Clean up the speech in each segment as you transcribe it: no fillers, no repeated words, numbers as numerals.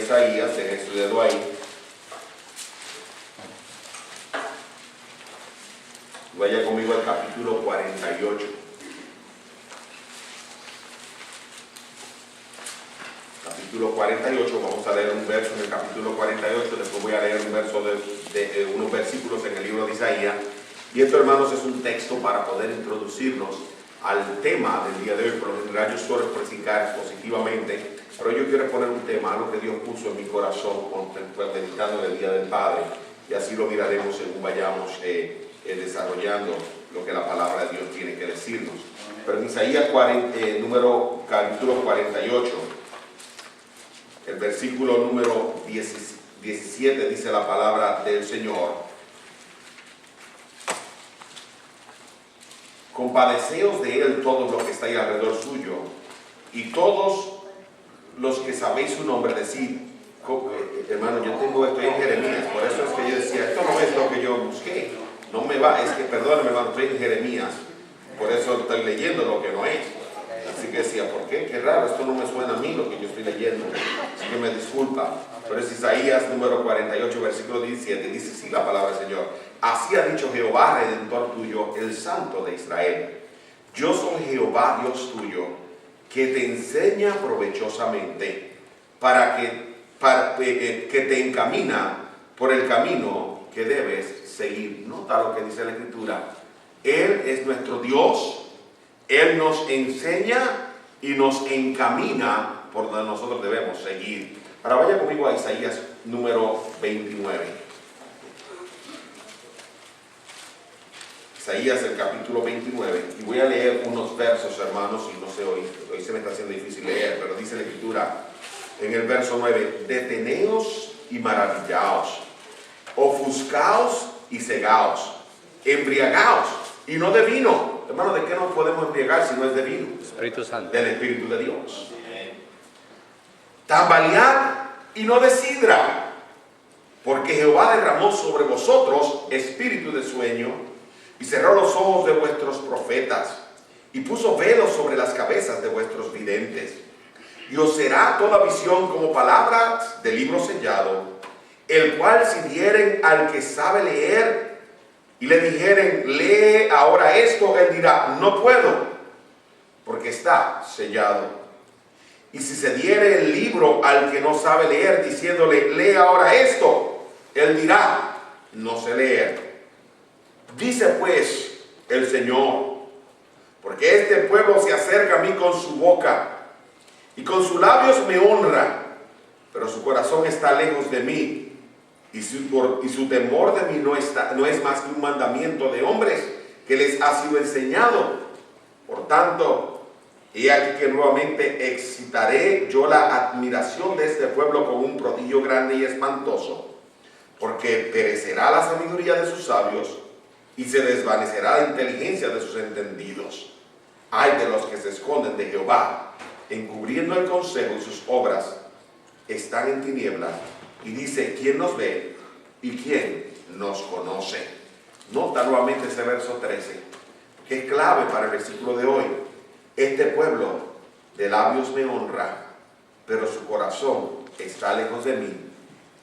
Isaías, deje su dedo ahí. Vaya conmigo al capítulo 48. Capítulo 48, vamos a leer un verso en el capítulo 48, después voy a leer un verso de unos versículos en el libro de Isaías. Y esto, hermanos, es un texto para poder introducirnos al tema del día de hoy. Por lo general yo suelo explicar positivamente, pero yo quiero poner un tema, algo que Dios puso en mi corazón, meditando en el Día del Padre, y así lo miraremos según vayamos desarrollando lo que la palabra de Dios tiene que decirnos. Pero en Isaías capítulo 48, el versículo número 17 dice la palabra del Señor: compadeceos de él todos los que estáis alrededor suyo, y todos los que sabéis su nombre, decid. Hermano, yo tengo esto en Jeremías, por eso es que yo decía, esto no es lo que yo busqué, no me va, es que, perdóname, hermano, estoy en Jeremías, por eso estoy leyendo lo que no es. Así que decía, ¿por qué? Qué raro, esto no me suena a mí lo que yo estoy leyendo, así que me disculpa. Pero es Isaías número 48, versículo 17, dice así la palabra del Señor: así ha dicho Jehová, Redentor tuyo, el Santo de Israel: yo soy Jehová, Dios tuyo, que te enseña provechosamente, que te encamina por el camino que debes seguir. Nota lo que dice la Escritura. Él es nuestro Dios, Él nos enseña y nos encamina por donde nosotros debemos seguir. Ahora vaya conmigo a Isaías número 29. Isaías, el capítulo 29, y voy a leer unos versos, hermanos, y no sé, hoy se me está haciendo difícil leer, pero dice la Escritura en el verso 9: deteneos y maravillaos, ofuscaos y cegaos, embriagaos, y no de vino. Hermano, ¿de qué nos podemos embriagar si no es de vino? Espíritu Santo. Del Espíritu de Dios. Tambalead y no de sidra, porque Jehová derramó sobre vosotros espíritu de sueño, y cerró los ojos de vuestros profetas, y puso velos sobre las cabezas de vuestros videntes. Y os será toda visión como palabras de libro sellado, el cual si dieren al que sabe leer, y le dijeren, lee ahora esto, él dirá, no puedo, porque está sellado. Y si se diere el libro al que no sabe leer, diciéndole, lee ahora esto, él dirá, no sé leer. Dice pues el Señor, porque este pueblo se acerca a mí con su boca, y con sus labios me honra, pero su corazón está lejos de mí, y su temor de mí no es más que un mandamiento de hombres que les ha sido enseñado. Por tanto, he aquí que nuevamente excitaré yo la admiración de este pueblo con un prodigio grande y espantoso, porque perecerá la sabiduría de sus sabios, y se desvanecerá la inteligencia de sus entendidos. Ay de los que se esconden de Jehová, encubriendo el consejo, y sus obras están en tinieblas. Y dice, ¿quién nos ve y quién nos conoce? Nota nuevamente ese verso 13, que es clave para el versículo de hoy. Este pueblo de labios me honra, pero su corazón está lejos de mí,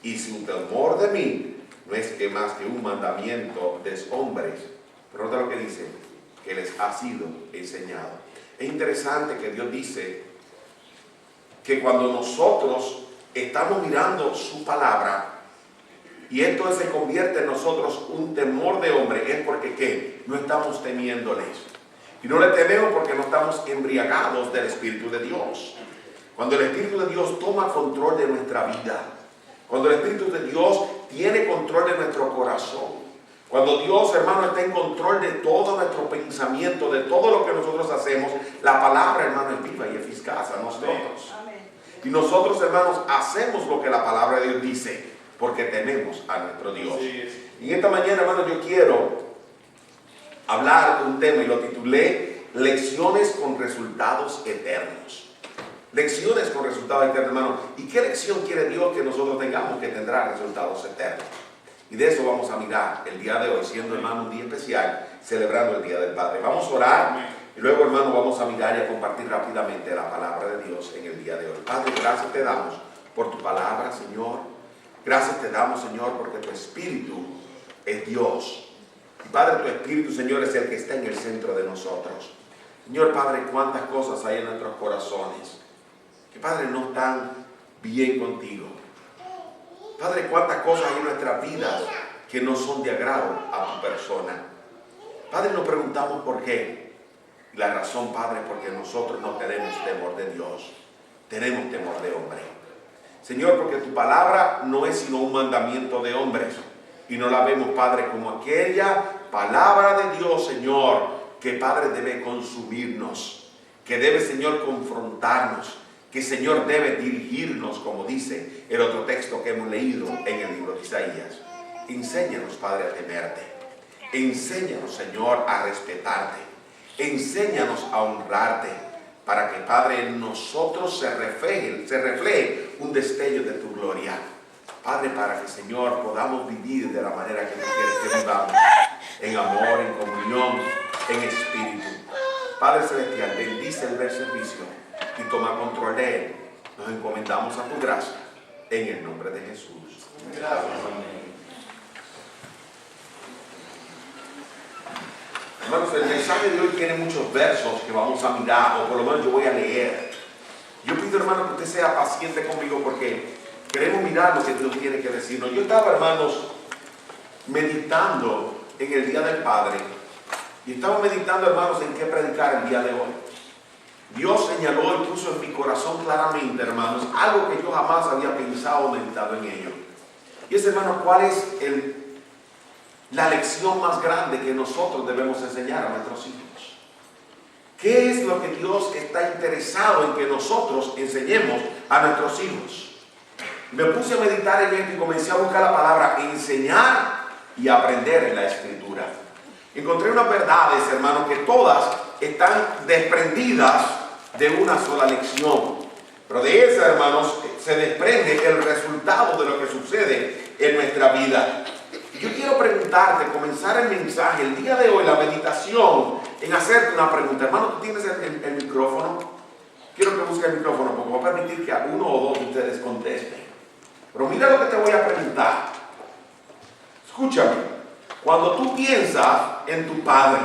y su temor de mí no es que más que un mandamiento de hombres. Pero nota lo que dice, que les ha sido enseñado. Es interesante que Dios dice que cuando nosotros estamos mirando su palabra, y esto se convierte en nosotros un temor de hombre, es porque ¿qué? No estamos temiéndoles. Y no le tememos porque no estamos embriagados del Espíritu de Dios. Cuando el Espíritu de Dios toma control de nuestra vida, cuando el Espíritu de Dios tiene control de nuestro corazón, cuando Dios, hermano, está en control de todo nuestro pensamiento, de todo lo que nosotros hacemos, la palabra, hermano, es viva y eficaz a nosotros. Amén. Y nosotros, hermanos, hacemos lo que la palabra de Dios dice, porque tememos a nuestro Dios. Sí. Y esta mañana, hermano, yo quiero hablar de un tema y lo titulé Lecciones con resultados eternos. Lecciones con resultados eternos, hermano. ¿Y qué lección quiere Dios que nosotros tengamos que tendrá resultados eternos? Y de eso vamos a mirar el día de hoy, siendo, hermano, un día especial, celebrando el Día del Padre. Vamos a orar y luego, hermano, vamos a mirar y a compartir rápidamente la palabra de Dios en el día de hoy. Padre, gracias te damos por tu palabra, Señor. Gracias te damos, Señor, porque tu Espíritu es Dios. Y Padre, tu Espíritu, Señor, es el que está en el centro de nosotros. Señor, Padre, cuántas cosas hay en nuestros corazones que, Padre, no están bien contigo. Padre, cuántas cosas hay en nuestras vidas que no son de agrado a tu persona. Padre, nos preguntamos por qué. Y la razón, Padre, porque nosotros no tenemos temor de Dios, tenemos temor de hombre. Señor, porque tu palabra no es sino un mandamiento de hombres, y no la vemos, Padre, como aquella palabra de Dios, Señor, que, Padre, debe consumirnos, que debe, Señor, confrontarnos, que, Señor, debe dirigirnos, como dice el otro texto que hemos leído en el libro de Isaías. Enséñanos, Padre, a temerte. Enséñanos, Señor, a respetarte. Enséñanos a honrarte, para que, Padre, en nosotros se refleje un destello de tu gloria. Padre, para que, Señor, podamos vivir de la manera que tú quieres que vivamos, en amor, en comunión, en espíritu. Padre Celestial, bendice el servicio y toma control de él. Nos encomendamos a tu gracia, en el nombre de Jesús. Gracias. Hermanos, el mensaje de hoy tiene muchos versos que vamos a mirar, o por lo menos yo voy a leer. Yo pido, hermano, que usted sea paciente conmigo porque queremos mirar lo que Dios tiene que decirnos. Yo estaba, hermanos, meditando en el Día del Padre, y estaba meditando, hermanos, en qué predicar el día de hoy. Dios señaló y puso en mi corazón claramente, hermanos, algo que yo jamás había pensado o meditado en ello. Y es, hermanos, ¿cuál es la lección más grande que nosotros debemos enseñar a nuestros hijos? ¿Qué es lo que Dios está interesado en que nosotros enseñemos a nuestros hijos? Me puse a meditar en esto y comencé a buscar la palabra enseñar y aprender en la Escritura. Encontré unas verdades, hermanos, que todas están desprendidas de una sola lección. Pero de esa, hermanos, se desprende el resultado de lo que sucede en nuestra vida. Yo quiero preguntarte, comenzar el mensaje, el día de hoy, la meditación, en hacerte una pregunta. Hermano, ¿tú tienes el micrófono? Quiero que busques el micrófono porque voy a permitir que a uno o dos de ustedes contesten. Pero mira lo que te voy a preguntar. Escúchame. Cuando tú piensas en tu padre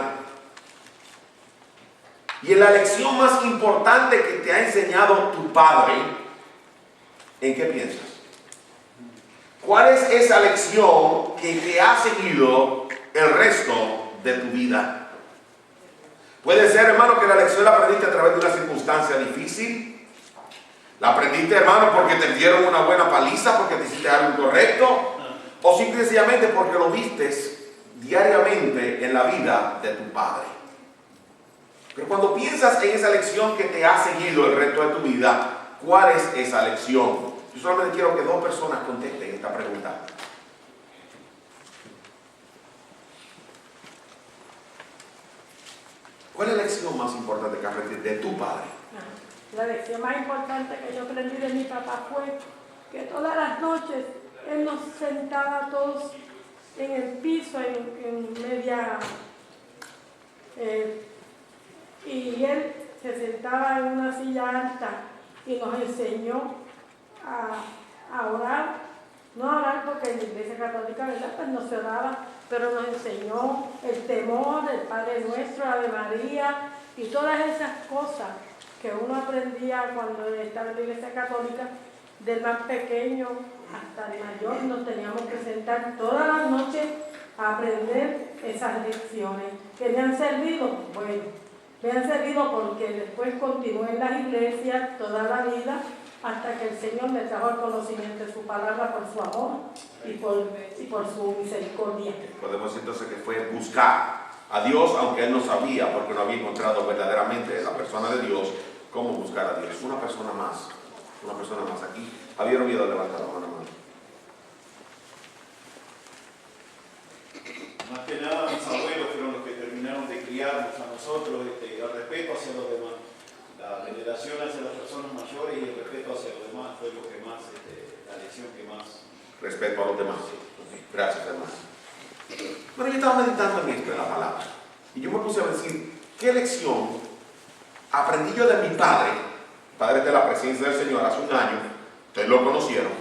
y en la lección más importante que te ha enseñado tu padre, ¿en qué piensas? ¿Cuál es esa lección que te ha seguido el resto de tu vida? Puede ser, hermano, que la lección la aprendiste a través de una circunstancia difícil. La aprendiste, hermano, porque te dieron una buena paliza, porque te hiciste algo incorrecto, o simple y sencillamente porque lo vistes diariamente en la vida de tu padre. Pero cuando piensas en esa lección que te ha seguido el resto de tu vida, ¿cuál es esa lección? Yo solamente quiero que dos personas contesten esta pregunta. ¿Cuál es la lección más importante que aprendiste de tu padre? La lección más importante que yo aprendí de mi papá fue que todas las noches él nos sentaba a todos en el piso, en media... y él se sentaba en una silla alta y nos enseñó a orar, no a orar porque en la Iglesia Católica, ¿verdad?, pues no se oraba, pero nos enseñó el temor, el Padre Nuestro, Ave María y todas esas cosas que uno aprendía cuando estaba en la Iglesia Católica. Del más pequeño hasta el mayor nos teníamos que sentar todas las noches a aprender esas lecciones que me han servido. Bueno, me han servido porque después continué en las iglesias toda la vida hasta que el Señor me trajo al conocimiento de su palabra por su amor y por su misericordia. Podemos decir entonces que fue buscar a Dios, aunque él no sabía, porque no había encontrado verdaderamente la persona de Dios, cómo buscar a Dios. Una persona más aquí. Javier Oviedo, levanta la mano. Más que nada, mis abuelos fueron los que terminaron de criarnos a nosotros, el respeto hacia los demás. La veneración hacia las personas mayores y el respeto hacia los demás fue lo que más, la lección que más... Respeto a los demás. Gracias, hermano. Bueno, yo estaba meditando en esto, en la palabra. Y yo me puse a decir, ¿qué lección aprendí yo de mi padre de la presencia del Señor hace un año? Ustedes lo conocieron.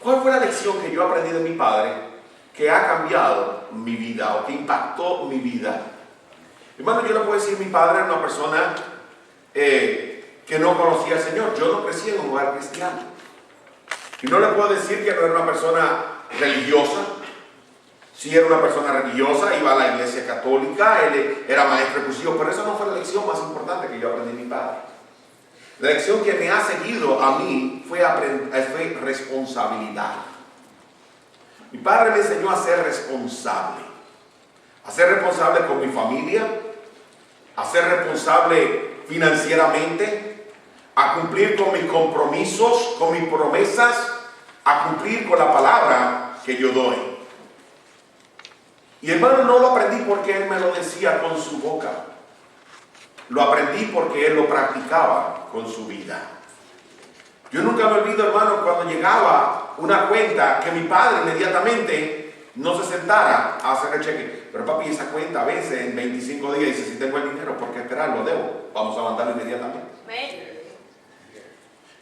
¿Cuál fue la lección que yo aprendí de mi padre que ha cambiado mi vida o que impactó mi vida? Hermano, yo le puedo decir, mi padre era una persona que no conocía al Señor. Yo no crecí en un hogar cristiano. Y no le puedo decir que no era una persona religiosa. Sí era una persona religiosa, iba a la iglesia católica, él era maestro exclusivo, pero esa no fue la lección más importante que yo aprendí de mi padre. La lección que me ha seguido a mí fue responsabilidad. Mi padre me enseñó a ser responsable con mi familia, a ser responsable financieramente, a cumplir con mis compromisos, con mis promesas, a cumplir con la palabra que yo doy. Y hermano, no lo aprendí porque él me lo decía con su boca. Lo aprendí porque él lo practicaba con su vida. Yo nunca me olvido, hermano, cuando llegaba una cuenta que mi padre inmediatamente no se sentara a hacer el cheque. Pero papi, esa cuenta vence en 25 días y dice, si tengo el dinero, ¿por qué esperar? Lo debo. Vamos a mandarlo inmediatamente.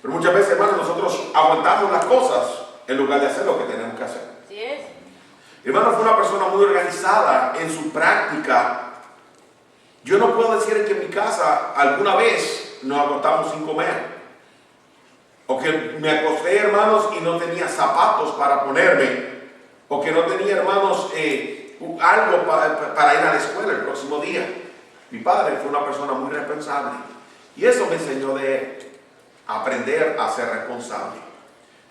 Pero muchas veces, hermano, nosotros aguantamos las cosas en lugar de hacer lo que tenemos que hacer. ¿Sí es? Hermano, fue una persona muy organizada en su práctica. Yo no puedo decir que en mi casa alguna vez nos acostamos sin comer. O que me acosté, hermanos, y no tenía zapatos para ponerme. O que no tenía, hermanos, algo para ir a la escuela el próximo día. Mi padre fue una persona muy responsable. Y eso me enseñó de él. Aprender a ser responsable.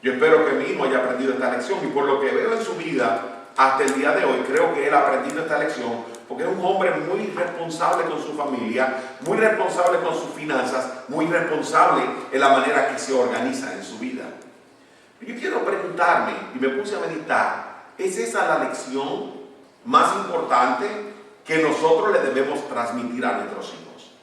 Yo espero que mi hijo haya aprendido esta lección. Y por lo que veo en su vida, hasta el día de hoy, creo que él ha aprendido esta lección, porque es un hombre muy responsable con su familia, muy responsable con sus finanzas, muy responsable en la manera que se organiza en su vida. Yo quiero preguntarme, y me puse a meditar, ¿es esa la lección más importante que nosotros le debemos transmitir a nuestros hijos?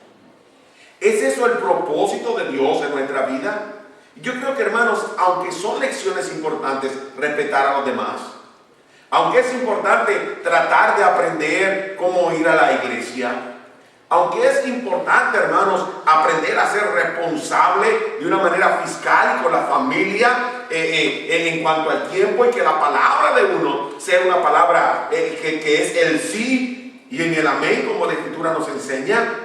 ¿Es eso el propósito de Dios en nuestra vida? Yo creo que, hermanos, aunque son lecciones importantes, respetar a los demás, aunque es importante tratar de aprender cómo ir a la iglesia, aunque es importante, hermanos, aprender a ser responsable de una manera fiscal y con la familia en cuanto al tiempo, y que la palabra de uno sea una palabra que es el sí y en el amén, como la Escritura nos enseña,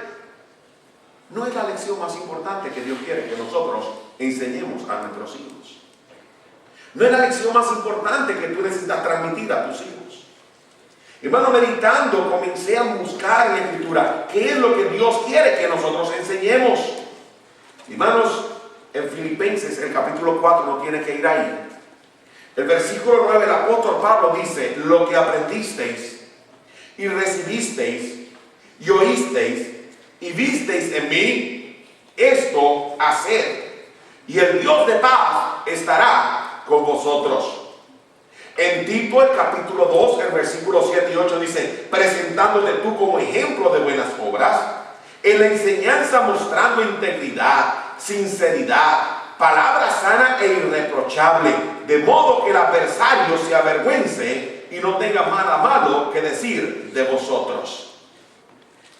no es la lección más importante que Dios quiere que nosotros enseñemos a nuestros hijos. No es la lección más importante que tú necesitas transmitir a tus hijos. Hermano, meditando, comencé a buscar en la Escritura qué es lo que Dios quiere que nosotros enseñemos. Hermanos, en Filipenses, el capítulo 4, no tiene que ir ahí. El versículo 9, el apóstol Pablo dice, lo que aprendisteis y recibisteis y oísteis y visteis en mí, esto haced, y el Dios de paz estará con vosotros. En Tito, el capítulo 2, el versículo 7 y 8 dice, presentándote tú como ejemplo de buenas obras, en la enseñanza mostrando integridad, sinceridad, palabra sana e irreprochable, de modo que el adversario se avergüence y no tenga nada malo que decir de vosotros.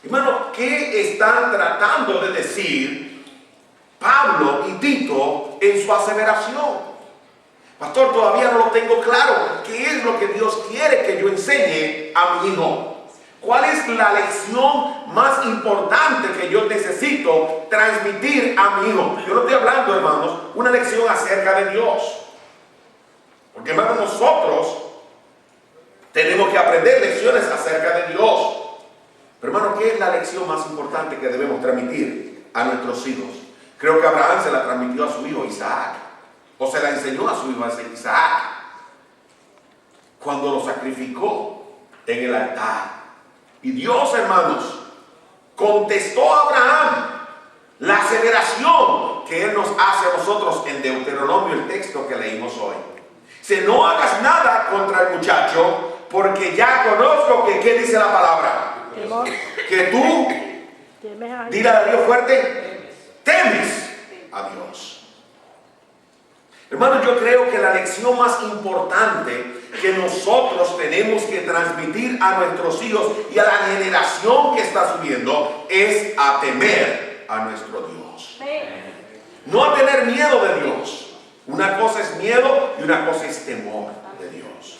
Hermano, ¿qué están tratando de decir Pablo y Tito en su aseveración? Pastor, todavía no lo tengo claro. ¿Qué es lo que Dios quiere que yo enseñe a mi hijo? ¿Cuál es la lección más importante que yo necesito transmitir a mi hijo? Yo no estoy hablando, hermanos, una lección acerca de Dios. Porque, hermanos, nosotros tenemos que aprender lecciones acerca de Dios. Pero, hermano, ¿qué es la lección más importante que debemos transmitir a nuestros hijos? Creo que Abraham se la transmitió a su hijo Isaac. O se la enseñó a su hijo Isaac cuando lo sacrificó en el altar. Y Dios, hermanos, contestó a Abraham la aseveración que Él nos hace a nosotros en Deuteronomio, el texto que leímos hoy. Si no hagas nada contra el muchacho, porque ya conozco que, ¿qué dice la palabra? Temor. Que tú, dile a Dios fuerte, temes a Dios. Hermanos, yo creo que la lección más importante que nosotros tenemos que transmitir a nuestros hijos y a la generación que está subiendo es a temer a nuestro Dios. No a tener miedo de Dios, Una cosa es miedo y una cosa es temor de Dios.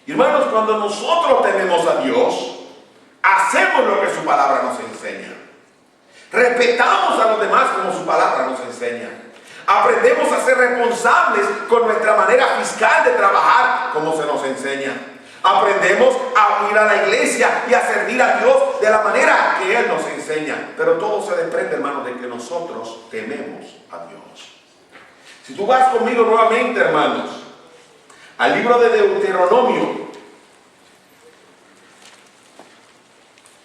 Y hermanos, cuando nosotros tememos a Dios, hacemos lo que su palabra nos enseña. Respetamos a los demás como su palabra nos enseña. Aprendemos a ser responsables con nuestra manera fiscal de trabajar como se nos enseña. Aprendemos a ir a la iglesia y a servir a Dios de la manera que Él nos enseña. Pero todo se desprende, hermanos, de que nosotros tememos a Dios. Si tú vas conmigo nuevamente, hermanos, al libro de Deuteronomio.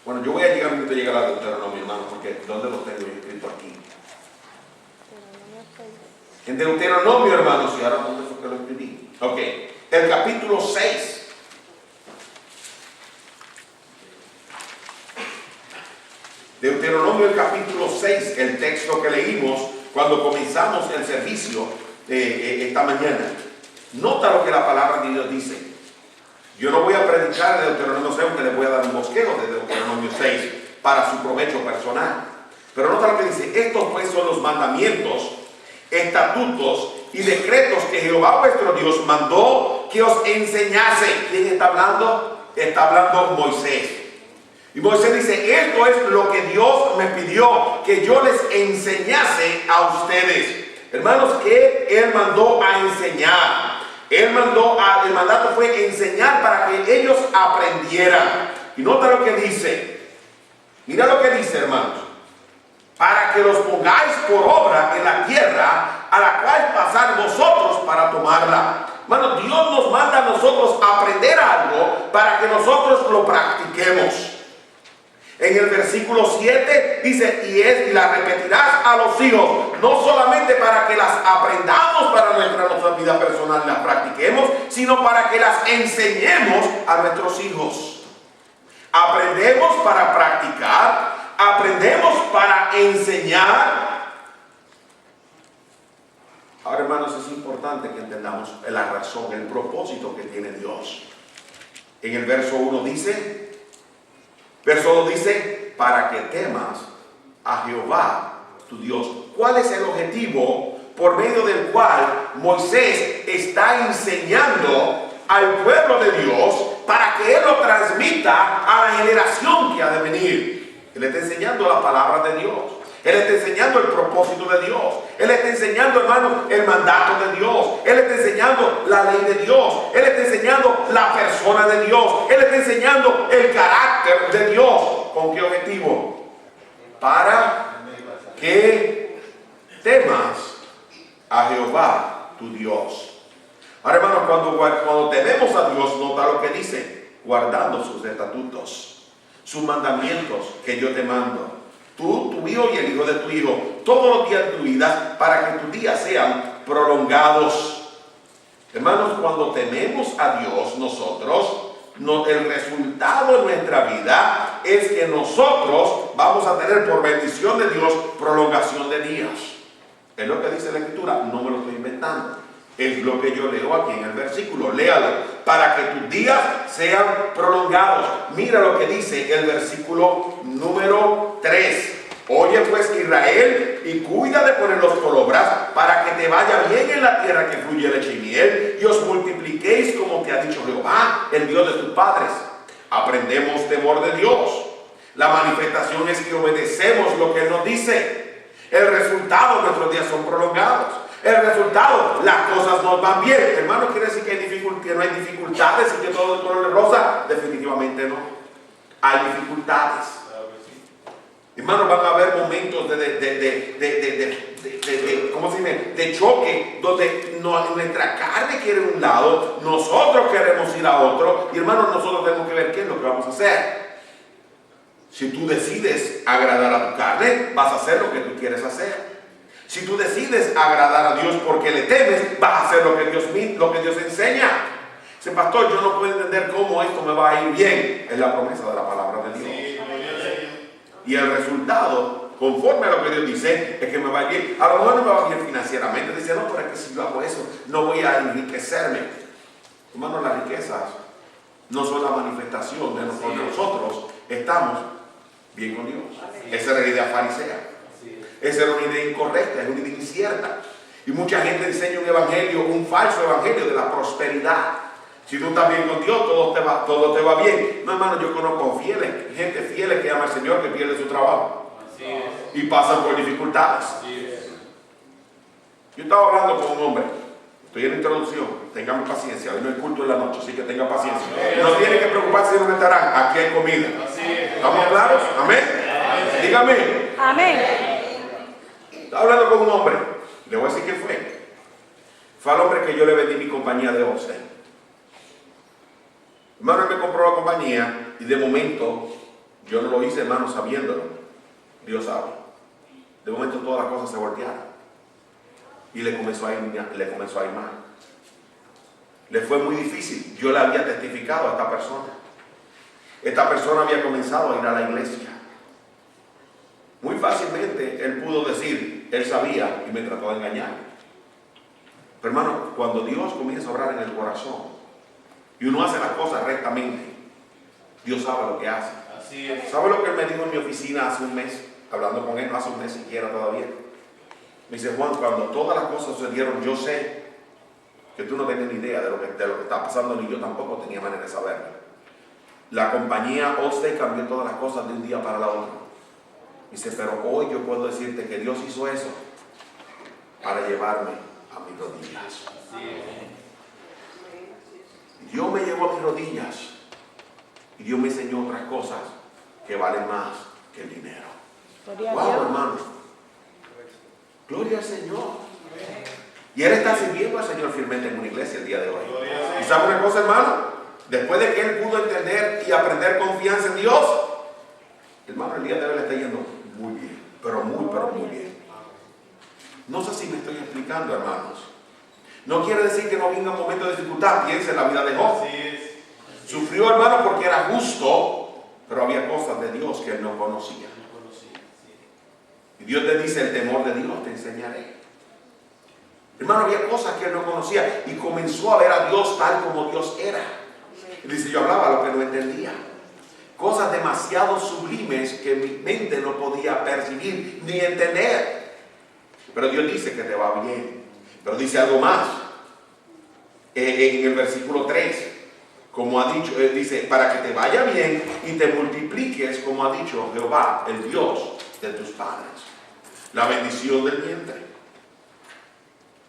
Bueno, yo voy a llegar a Deuteronomio, hermanos, porque ¿dónde lo tengo yo escrito aquí? En Deuteronomio, hermanos, y ahora ¿dónde fue que lo escribí? Ok, el capítulo 6. Deuteronomio, el capítulo 6, el texto que leímos cuando comenzamos el servicio esta mañana. Nota lo que la palabra de Dios dice. Yo no voy a predicar de Deuteronomio 6, aunque les voy a dar un bosqueo de Deuteronomio 6 para su provecho personal. Pero nota lo que dice. Estos pues son los mandamientos, estatutos y decretos que Jehová vuestro Dios mandó que os enseñase. ¿Quién está hablando? Está hablando Moisés. Y Moisés dice, esto es lo que Dios me pidió que yo les enseñase a ustedes. Hermanos, que Él mandó a enseñar. El mandato fue enseñar para que ellos aprendieran. Y nota lo que dice. Mira lo que dice, hermanos. Para que los pongáis por obra en la tierra a la cual pasar vosotros para tomarla. Hermanos, Dios nos manda a nosotros aprender algo para que nosotros lo practiquemos. En el versículo 7 dice, y la repetirás a los hijos, no solamente para que las aprendamos para nuestra vida personal, las practiquemos, sino para que las enseñemos a nuestros hijos. Aprendemos para practicar, aprendemos para enseñar. Ahora, hermanos, es importante que entendamos la razón, el propósito que tiene Dios. En el verso 1 dice... Verso 2 dice, para que temas a Jehová tu Dios. ¿Cuál es el objetivo por medio del cual Moisés está enseñando al pueblo de Dios para que Él lo transmita a la generación que ha de venir? Él está enseñando la palabra de Dios. Él está enseñando el propósito de Dios. Él está enseñando, hermano, el mandato de Dios. Él está enseñando la ley de Dios. Él está enseñando la persona de Dios. Él está enseñando el carácter de Dios. ¿Con qué objetivo? Para que temas a Jehová tu Dios. Ahora, hermano, cuando tememos a Dios, nota lo que dice: guardando sus estatutos, sus mandamientos que yo te mando. Tú, tu hijo y el hijo de tu hijo, todos los días de tu vida, para que tus días sean prolongados. Hermanos, cuando tememos a Dios, nosotros, el resultado de nuestra vida es que nosotros vamos a tener por bendición de Dios prolongación de días. Es lo que dice la Escritura, no me lo estoy inventando. Es lo que yo leo aquí en el versículo. Léalo. Para que tus días sean prolongados. Mira lo que dice el versículo número 3. Oye pues Israel, y cuida de ponerlos por obras, para que te vaya bien en la tierra que fluye leche y miel, y os multipliquéis como te ha dicho Jehová, el Dios de tus padres. Aprendemos temor de Dios. La manifestación es que obedecemos lo que Él nos dice. El resultado de nuestros días son prolongados. El resultado, las cosas nos van bien. Hermano, ¿quiere decir que no hay dificultades y que todo es color de rosa? Definitivamente no. Hay dificultades. Hermano, van a haber momentos ¿cómo se dice? De choque, donde nuestra carne quiere un lado, nosotros queremos ir a otro, y hermano, nosotros tenemos que ver qué es lo que vamos a hacer. Si tú decides agradar a tu carne, vas a hacer lo que tú quieres hacer. Si tú decides agradar a Dios porque le temes, vas a hacer lo que Dios enseña. Dice, pastor, yo no puedo entender cómo esto me va a ir bien. Es la promesa de la palabra de Dios. Y el resultado, conforme a lo que Dios dice, es que me va a ir bien. A lo mejor no me va a ir bien financieramente. Dice, no, pero es que si yo hago eso, no voy a enriquecerme. Hermano, las riquezas no son la manifestación de nosotros estamos bien con Dios. Esa es la idea farisea. Esa era una idea incorrecta, es una idea incierta. Y mucha gente enseña un evangelio, un falso evangelio de la prosperidad. Si tú estás bien con Dios, todo te va bien. No, hermano, yo conozco gente fieles que ama al Señor, que pierde su trabajo. Así es. Y pasan por dificultades. Así es. Yo estaba hablando con un hombre. Estoy en la introducción. Tengamos paciencia. Hoy no hay culto en la noche, así que tenga paciencia. No tiene que preocuparse de un restaurante. Aquí hay comida. ¿Estamos claros? Amén. Dígame. Amén. Estaba hablando con un hombre. Le voy a decir quién fue. Fue al hombre que yo le vendí mi compañía de Holstein. Hermano, él me compró la compañía y de momento yo no lo hice, hermano, sabiéndolo. Dios sabe. De momento todas las cosas se voltearon. Y le comenzó a ir mal. Le fue muy difícil. Yo le había testificado a esta persona. Esta persona había comenzado a ir a la iglesia. Muy fácilmente él pudo decir, él sabía y me trató de engañar. Pero hermano, cuando Dios comienza a obrar en el corazón y uno hace las cosas rectamente, Dios sabe lo que hace. Así es. ¿Sabe lo que él me dijo en mi oficina hace un mes? Hablando con él, no hace un mes siquiera todavía. Me dice, Juan, cuando todas las cosas sucedieron, yo sé que tú no tenías ni idea de lo que está pasando, ni yo tampoco tenía manera de saberlo. La compañía Allstate cambió todas las cosas de un día para la otra. Dice, pero hoy yo puedo decirte que Dios hizo eso para llevarme a mis rodillas. Dios me llevó a mis rodillas y Dios me enseñó otras cosas que valen más que el dinero. Wow, hermano. Gloria al Señor. Y él está sirviendo al Señor fielmente en una iglesia el día de hoy. ¿Y sabe una cosa, hermano? Después de que él pudo entender y aprender confianza en Dios, hermano, el día de hoy le está yendo muy bien. Pero muy bien. No sé si me estoy explicando, hermanos. No quiere decir que no venga un momento de dificultad. Piense en la vida de Job. Sufrió, hermano, porque era justo, pero había cosas de Dios que él no conocía. Y Dios te dice, el temor de Dios te enseñaré. Hermano, había cosas que él no conocía y comenzó a ver a Dios tal como Dios era. Y dice, yo hablaba lo que no entendía. Cosas demasiado sublimes que mi mente no podía percibir ni entender. Pero Dios dice que te va bien. Pero dice algo más. En el versículo 3, como ha dicho, dice, para que te vaya bien y te multipliques, como ha dicho Jehová, el Dios de tus padres. La bendición del vientre.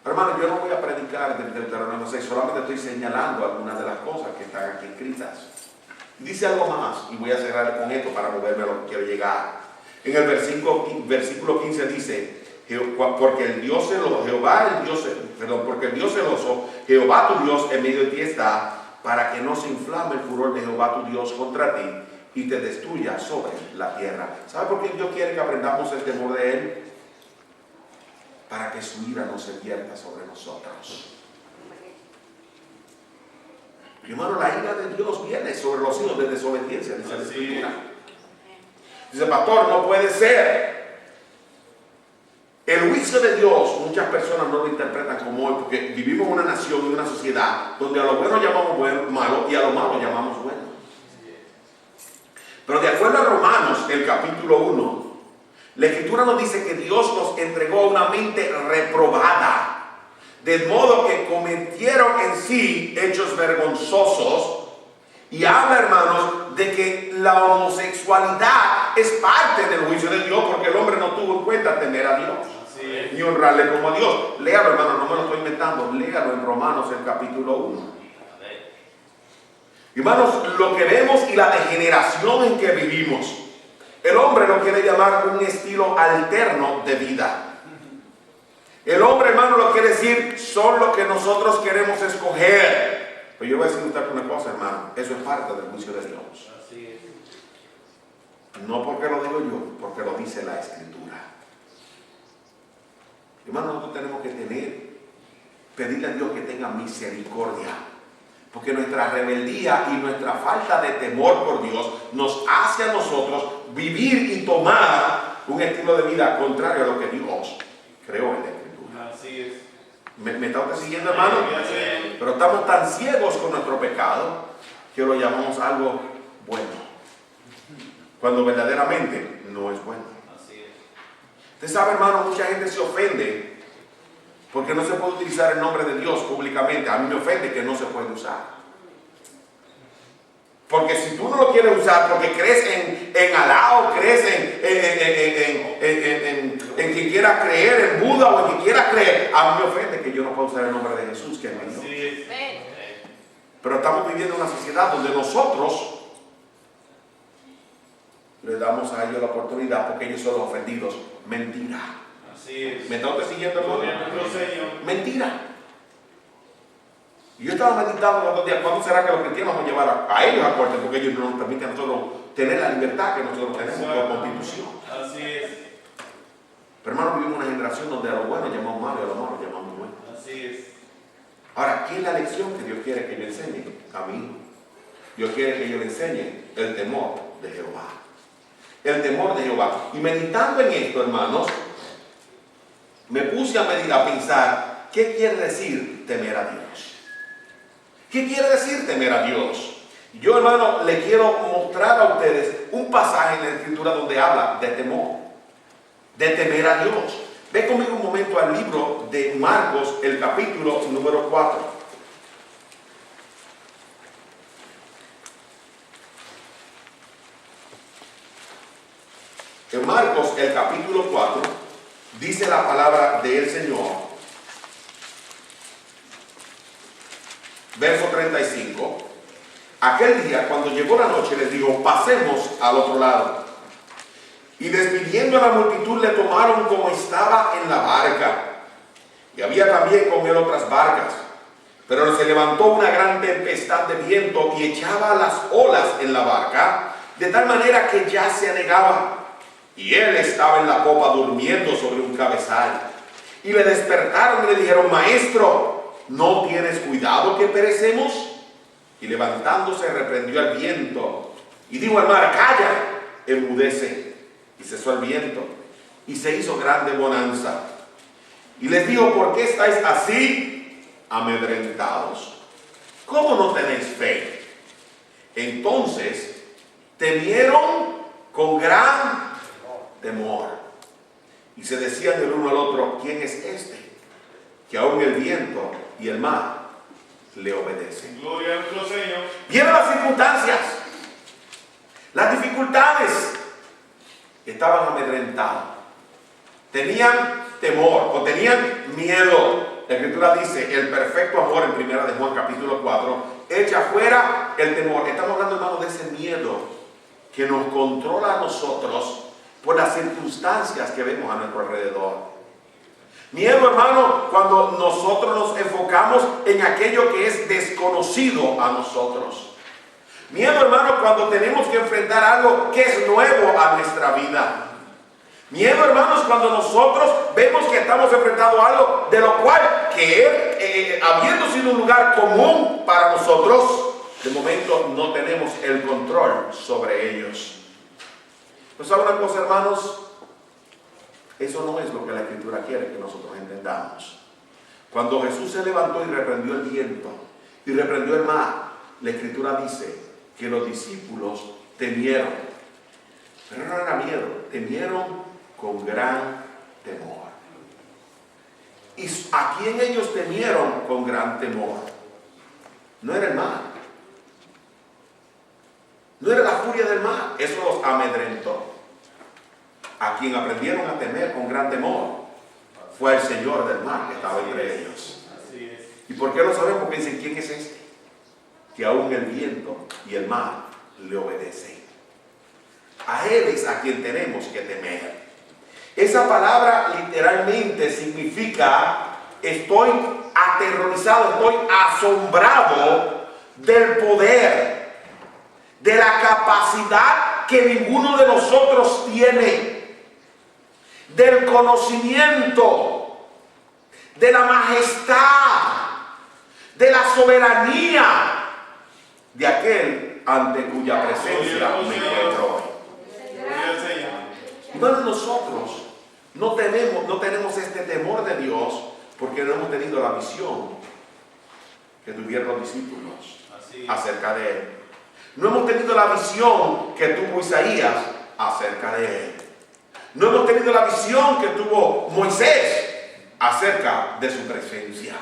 Hermano, yo no voy a predicar del Deuteronomio 6, solamente estoy señalando algunas de las cosas que están aquí escritas. Dice algo más, y voy a cerrar con esto para moverme a lo que quiero llegar. En el versículo 15 dice, porque el Dios celoso, porque el Dios celoso, Jehová tu Dios en medio de ti está, para que no se inflame el furor de Jehová tu Dios contra ti y te destruya sobre la tierra. ¿Sabe por qué Dios quiere que aprendamos el temor de Él? Para que su ira no se vierta sobre nosotros. Hermano, la ira de Dios viene sobre los hijos de desobediencia, dice la Escritura. Dice, pastor, no puede ser. El juicio de Dios, muchas personas no lo interpretan como hoy, porque vivimos en una nación y una sociedad donde a lo bueno llamamos malo y a lo malo llamamos bueno. Pero de acuerdo a Romanos, el capítulo 1, la Escritura nos dice que Dios nos entregó una mente reprobada, de modo que cometieron en sí hechos vergonzosos. Y habla, hermanos, de que la homosexualidad es parte del juicio de Dios, porque el hombre no tuvo en cuenta temer a Dios ni honrarle como a Dios. Léalo, hermano, no me lo estoy inventando, léalo en Romanos el capítulo 1. Hermanos, lo que vemos y la degeneración en que vivimos, el hombre lo quiere llamar un estilo alterno de vida. El hombre, hermano, lo quiere decir, son lo que nosotros queremos escoger. Pero yo voy a decir usted una cosa, hermano, eso es parte del juicio de Dios. No porque lo digo yo, porque lo dice la Escritura. Hermano, nosotros tenemos que pedirle a Dios que tenga misericordia. Porque nuestra rebeldía y nuestra falta de temor por Dios nos hace a nosotros vivir y tomar un estilo de vida contrario a lo que Dios creó en la Escritura. Así es. ¿Me está usted siguiendo, hermano? Pero estamos tan ciegos con nuestro pecado que lo llamamos algo bueno, cuando verdaderamente no es bueno. Así es. Usted sabe, hermano, mucha gente se ofende Porque no se puede utilizar el nombre de Dios públicamente. A mí me ofende que no se puede usar. Porque si tú no lo quieres usar porque crees en Alá o crees en quien quiera creer, en Buda o en quien quiera creer, a mí me ofende que yo no pueda usar el nombre de Jesús, que es mi Dios. Pero estamos viviendo una sociedad donde nosotros le damos a ellos la oportunidad porque ellos son los ofendidos. Mentira. Así es. ¿Me está usted siguiendo, hermano? Señor. Mentira. Y yo estaba meditando los 2 días, ¿cuándo será que los cristianos van a llevar a ellos a corte? Porque ellos no nos permiten a nosotros tener la libertad que nosotros tenemos por constitución. Así es. Pero hermano, vivimos una generación donde a lo bueno llamamos malo y a lo malo llamamos bueno. Así es. Ahora, ¿qué es la lección que Dios quiere que yo enseñe? A mí. Dios quiere que yo le enseñe el temor de Jehová. El temor de Jehová. Y meditando en esto, hermanos, me puse a pensar, ¿qué quiere decir temer a Dios? ¿Qué quiere decir temer a Dios? Yo, hermano, le quiero mostrar a ustedes un pasaje en la Escritura donde habla de temor, de temer a Dios. Ve conmigo un momento al libro de Marcos, el capítulo número 4. En Marcos, el capítulo 4, dice la palabra del Señor. Verso 35. Aquel día, cuando llegó la noche, les dijo: pasemos al otro lado. Y despidiendo a la multitud, le tomaron como estaba en la barca. Y había también con él otras barcas. Pero se levantó una gran tempestad de viento y echaba las olas en la barca, de tal manera que ya se anegaba. Y él estaba en la popa durmiendo sobre un cabezal. Y le despertaron y le dijeron: maestro, ¿no tienes cuidado que perecemos? Y levantándose reprendió al viento y dijo al mar: calla, enmudece. Y cesó el viento y se hizo grande bonanza. Y les dijo: ¿por qué estáis así amedrentados? ¿Cómo no tenéis fe? Entonces temieron con gran temor y se decían el uno al otro: ¿quién es este que aún el viento y el mar le obedecen? Gloria a nuestro Señor. Vieron las circunstancias, las dificultades. Estaban amedrentados, tenían temor o tenían miedo. La Escritura dice: el perfecto amor, en 1 de Juan capítulo 4, echa fuera el temor. Estamos hablando, hermano, de ese miedo que nos controla a nosotros por las circunstancias que vemos a nuestro alrededor. Miedo, hermano, cuando nosotros nos enfocamos en aquello que es desconocido a nosotros. Miedo, hermano, cuando tenemos que enfrentar algo que es nuevo a nuestra vida. Miedo, hermanos, cuando nosotros vemos que estamos enfrentando algo de lo cual, habiendo sido un lugar común para nosotros, de momento no tenemos el control sobre ellos. ¿No saben una cosa, hermanos? Eso no es lo que la Escritura quiere que nosotros entendamos. Cuando Jesús se levantó y reprendió el viento y reprendió el mar, la Escritura dice que los discípulos temieron. Pero no era miedo, temieron con gran temor. ¿Y a quién ellos temieron con gran temor? No era el mar, no era la furia del mar, eso los amedrentó. A quien aprendieron a temer con gran temor fue el Señor del mar que estaba entre ellos. ¿Y por qué lo sabemos? Porque dicen: ¿quién es este que aún el viento y el mar le obedecen? A Él es a quien tenemos que temer. Esa palabra literalmente significa: estoy aterrorizado, estoy asombrado del poder, de la capacidad que ninguno de nosotros tiene, del conocimiento, de la majestad, de la soberanía de aquel ante cuya presencia me encuentro hoy. No, nosotros no tenemos este temor de Dios porque no hemos tenido la visión que tuvieron los discípulos acerca de Él. No hemos tenido la visión que tuvo Isaías acerca de Él. No hemos tenido la visión que tuvo Moisés acerca de su presencia,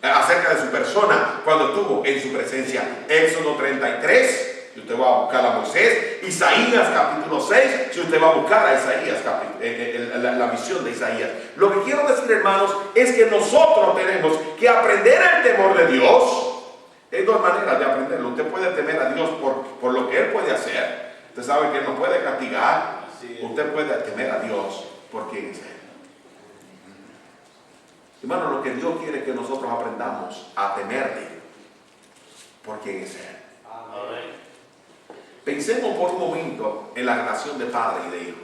acerca de su persona cuando estuvo en su presencia. Éxodo 33, si usted va a buscar a Moisés. Isaías capítulo 6, si usted va a buscar a Isaías, la visión de Isaías. Lo que quiero decir, hermanos, es que nosotros tenemos que aprender el temor de Dios. Hay dos maneras de aprenderlo. Usted puede temer a Dios por lo que Él puede hacer. Usted sabe que Él nos puede castigar. Usted puede temer a Dios por quién es Él. Hermano, lo que Dios quiere es que nosotros aprendamos a temerle por quién es Él. Amén. Pensemos por un momento en la relación de padre y de hijo.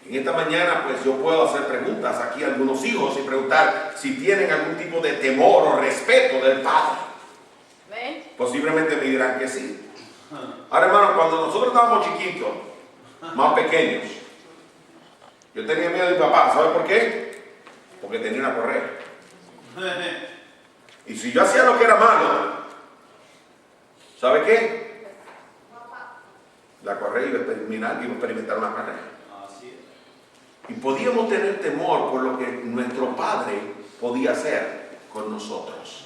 En esta mañana, pues yo puedo hacer preguntas aquí a algunos hijos y preguntar si tienen algún tipo de temor o respeto del padre. ¿Ven? Posiblemente me dirán que sí. Ahora, hermano, cuando nosotros estábamos chiquitos, más pequeños, yo tenía miedo de mi papá. ¿Sabe por qué? Porque tenía una correa. Y si yo hacía lo que era malo, ¿sabe qué? La correa iba a experimentar una carrera. Y podíamos tener temor por lo que nuestro padre podía hacer con nosotros.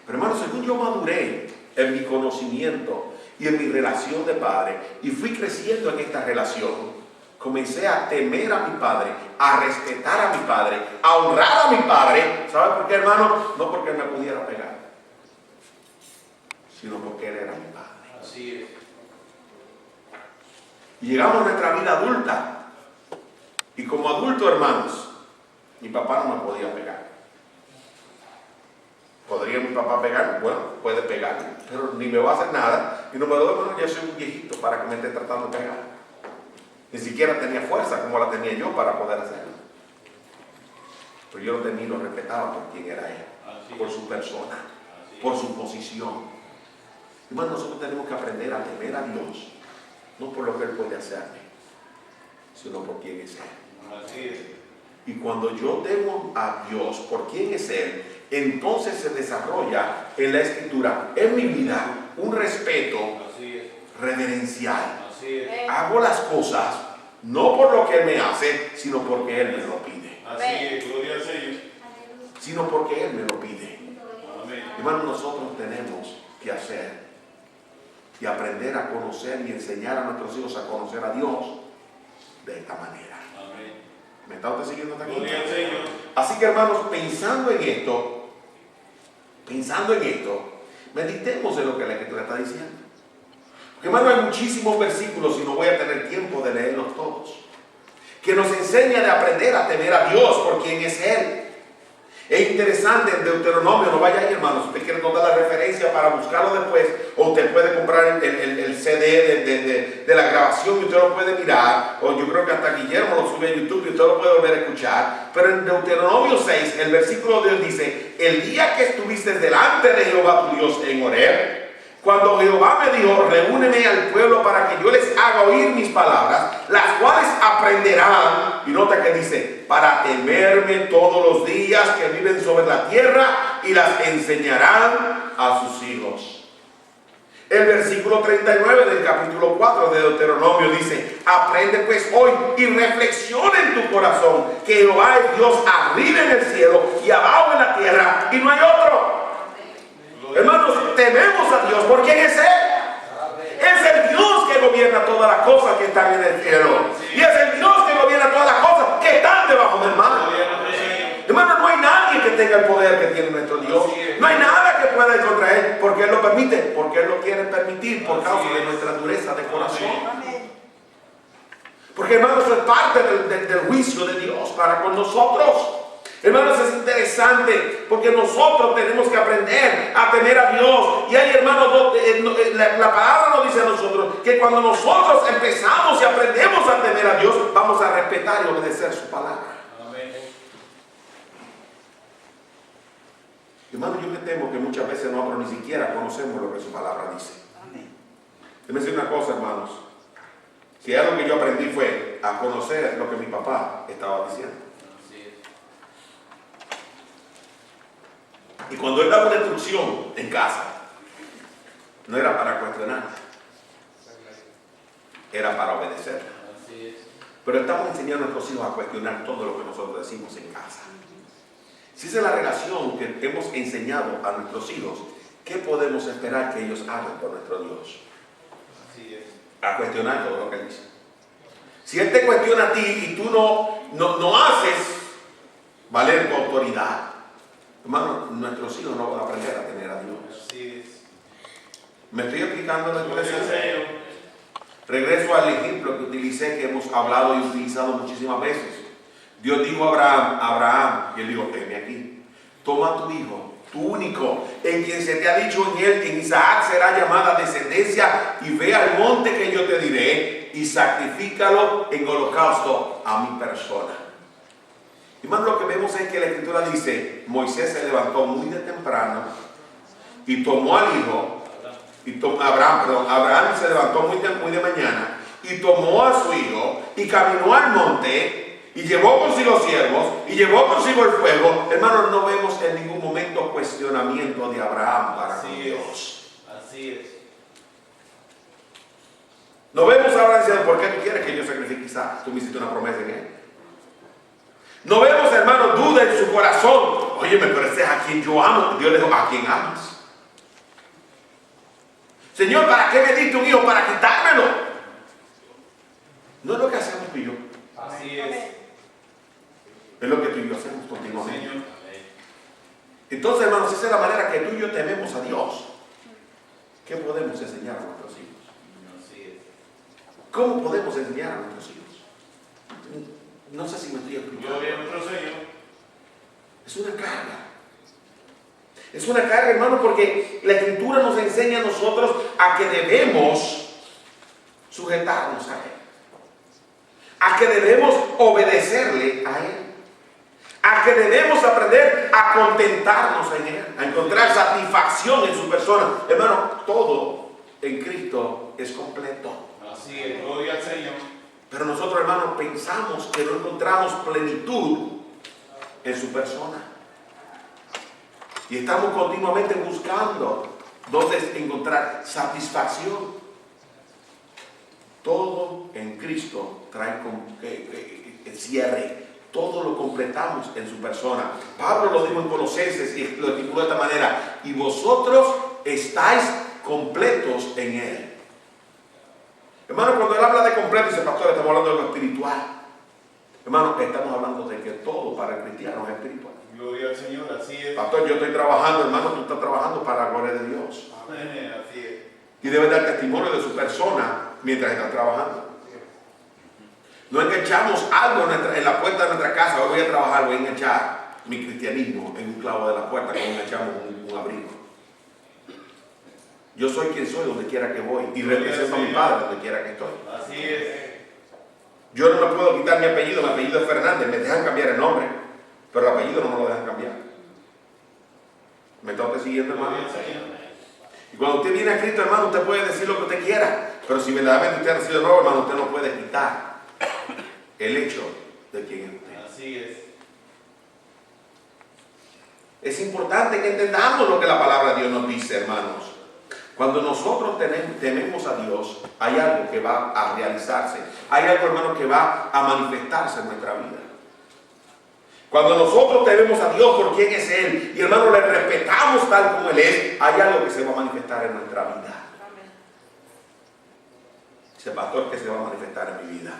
Pero hermano, según yo maduré en mi conocimiento y en mi relación de padre, y fui creciendo en esta relación, comencé a temer a mi padre, a respetar a mi padre, a honrar a mi padre. ¿Sabe por qué, hermano? No porque él me pudiera pegar, sino porque él era mi padre. Así es. Y llegamos a nuestra vida adulta. Y como adulto, hermanos, mi papá no me podía pegar. ¿Podría mi papá pegar? Bueno, puede pegar, pero ni me va a hacer nada. Y no me doy, bueno, ya soy un viejito para que me esté tratando de pegar. Ni siquiera tenía fuerza como la tenía yo para poder hacerlo. Pero yo lo temía y lo respetaba por quién era él, por su persona, por su posición. Hermanos, nosotros tenemos que aprender a temer a Dios, no por lo que Él puede hacerme, sino por quién es Él. Y cuando yo temo a Dios por quién es Él, entonces se desarrolla en la Escritura, en mi vida, un respeto reverencial. Hago las cosas no por lo que Él me hace, sino porque Él me lo pide. Así es, gloria al Señor. Sino porque Él me lo pide. Hermanos, nosotros tenemos que hacer y aprender a conocer y enseñar a nuestros hijos a conocer a Dios de esta manera. Amén. ¿Me está usted siguiendo hasta aquí? Así que, hermanos, pensando en esto, meditemos en lo que la Escritura está diciendo. Porque, hermano, hay muchísimos versículos y no voy a tener tiempo de leerlos todos, que nos enseña de aprender a temer a Dios por quien es Él. Es interesante en Deuteronomio, no vaya ahí, hermanos, usted quiere notar la referencia para buscarlo después, o usted puede comprar el CD de la grabación y usted lo puede mirar, o yo creo que hasta Guillermo lo sube a YouTube y usted lo puede volver a escuchar. Pero en Deuteronomio 6, el versículo de Dios dice: el día que estuviste delante de Jehová tu Dios en Horeb, cuando Jehová me dijo, reúneme al pueblo para que yo les haga oír mis palabras, las cuales aprenderán, y nota que dice, para temerme todos los días que viven sobre la tierra, y las enseñarán a sus hijos. El versículo 39 del capítulo 4 de Deuteronomio dice: aprende pues hoy y reflexiona en tu corazón que Jehová es Dios arriba en el cielo y abajo en la tierra, y no hay otro. Hermanos, tememos a Dios por quién es Él. Es el Dios que gobierna todas las cosas que están en el cielo, y es el Dios que gobierna todas las cosas que están debajo del mar. Hermanos, no hay nadie que tenga el poder que tiene nuestro Dios. No hay nada que pueda ir contra Él, porque Él lo permite, porque Él lo quiere permitir por causa de nuestra dureza de corazón. Porque, hermanos, es parte del juicio de Dios para con nosotros. Hermanos, es interesante porque nosotros tenemos que aprender a temer a Dios. Y hay, hermanos, la palabra nos dice a nosotros que cuando nosotros empezamos y aprendemos a temer a Dios, vamos a respetar y obedecer su palabra. Amén. Hermanos, yo me temo que muchas veces nosotros ni siquiera conocemos lo que su palabra dice. Amén. Déjenme decir una cosa, hermanos. Si algo que yo aprendí fue a conocer lo que mi papá estaba diciendo. Y cuando él daba una instrucción en casa, no era para cuestionarla, era para obedecerla. pero estamos enseñando a nuestros hijos a cuestionar todo lo que nosotros decimos en casa. Si esa es la relación que hemos enseñado a nuestros hijos, ¿qué podemos esperar que ellos hagan con nuestro Dios? Así es. A cuestionar todo lo que Él dice. Si Él te cuestiona a ti y tú no haces valer tu autoridad, hermano, nuestros hijos no van a aprender a tener a Dios. Así es. ¿Me estoy explicando la iglesia? Señor. Regreso al ejemplo que utilicé, que hemos hablado y utilizado muchísimas veces. Dios dijo a Abraham, y él dijo, heme aquí, toma a tu hijo, tu único, en quien se te ha dicho en él, en Isaac será llamada descendencia, y ve al monte que yo te diré, y sacrifícalo en holocausto a mi persona. Hermano, lo que vemos es que la Escritura dice, Moisés se levantó muy de temprano, y tomó al hijo, Abraham se levantó muy de mañana, y tomó a su hijo, y caminó al monte, y llevó consigo siervos, y llevó consigo el fuego. Hermanos, no vemos en ningún momento cuestionamiento de Abraham para con Dios. Así es. No vemos a Abraham diciendo, ¿por qué tú quieres que yo sacrifique a Isaac? Tú me hiciste una promesa en él. No vemos, hermano, duda en su corazón. Óyeme, pero ese es a quien yo amo. Dios le dijo, ¿a quién amas? Señor, ¿para qué me diste un hijo? ¿Para quitármelo? No es lo que hacemos tú y yo. Así es. Es lo que tú y yo hacemos continuamente. Señor. Entonces, hermanos, esa es la manera que tú y yo tememos a Dios. ¿Qué podemos enseñar a nuestros hijos? Así es. ¿Cómo podemos enseñar a nuestros hijos? No sé si me estoy explicando. Gloria a nuestro Señor. Es una carga. Es una carga, hermano, porque la Escritura nos enseña a nosotros a que debemos sujetarnos a Él. A que debemos obedecerle a Él. A que debemos aprender a contentarnos en Él. A encontrar satisfacción en su persona. Hermano, todo en Cristo es completo. Así es. Gloria al Señor. Pero nosotros, hermanos, pensamos que no encontramos plenitud en su persona. Y estamos continuamente buscando dónde encontrar satisfacción. Todo en Cristo trae cierre. Todo lo completamos en su persona. Pablo lo dijo en Colosenses y lo tituló de esta manera. Y vosotros estáis completos en Él. Hermano, cuando él habla de completo, dice, pastor, estamos hablando de lo espiritual. Hermano, estamos hablando de que todo para el cristiano es espiritual. Gloria al Señor, así es. Pastor, yo estoy trabajando, hermano, tú estás trabajando para la gloria de Dios. Amén, así es. Y debes dar testimonio de su persona mientras estás trabajando. No enganchamos algo en la puerta de nuestra casa. Hoy voy a trabajar, voy a enganchar mi cristianismo en un clavo de la puerta como enganchamos un abrigo. Yo soy quien soy donde quiera que voy y represento a mi padre donde quiera que estoy. Así es. Yo no me puedo quitar mi apellido es Fernández, me dejan cambiar el nombre, pero el apellido no me lo dejan cambiar. ¿Me está usted siguiendo, hermano? Y cuando usted viene a Cristo, hermano, usted puede decir lo que usted quiera, pero si verdaderamente usted ha nacido nuevo, hermano, usted no puede quitar el hecho de quién es usted. Así es. Es importante que entendamos lo que la palabra de Dios nos dice, hermanos. Cuando nosotros tememos a Dios, hay algo que va a realizarse. Hay algo, hermano, que va a manifestarse en nuestra vida. Cuando nosotros tememos a Dios por quién es Él, y hermano, le respetamos tal como Él es, hay algo que se va a manifestar en nuestra vida. Dice, pastor, que se va a manifestar en mi vida.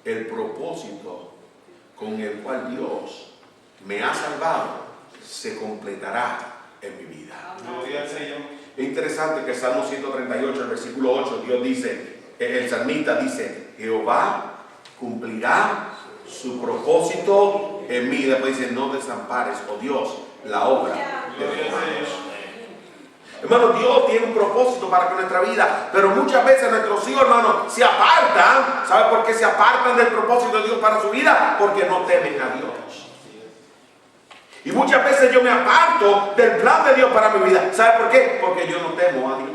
El propósito con el cual Dios me ha salvado se completará en mi vida. Gloria al Señor. Es interesante que el Salmo 138, el versículo 8, Dios dice, el salmista dice, Jehová cumplirá su propósito en mí. Después dice, no desampares, oh Dios, la obra de tus manos. Hermano, Dios tiene un propósito para con nuestra vida, pero muchas veces nuestros hijos, hermanos, se apartan. ¿Sabe por qué se apartan del propósito de Dios para su vida? Porque no temen a Dios. Y muchas veces yo me aparto del plan de Dios para mi vida. ¿Sabe por qué? Porque yo no temo a Dios.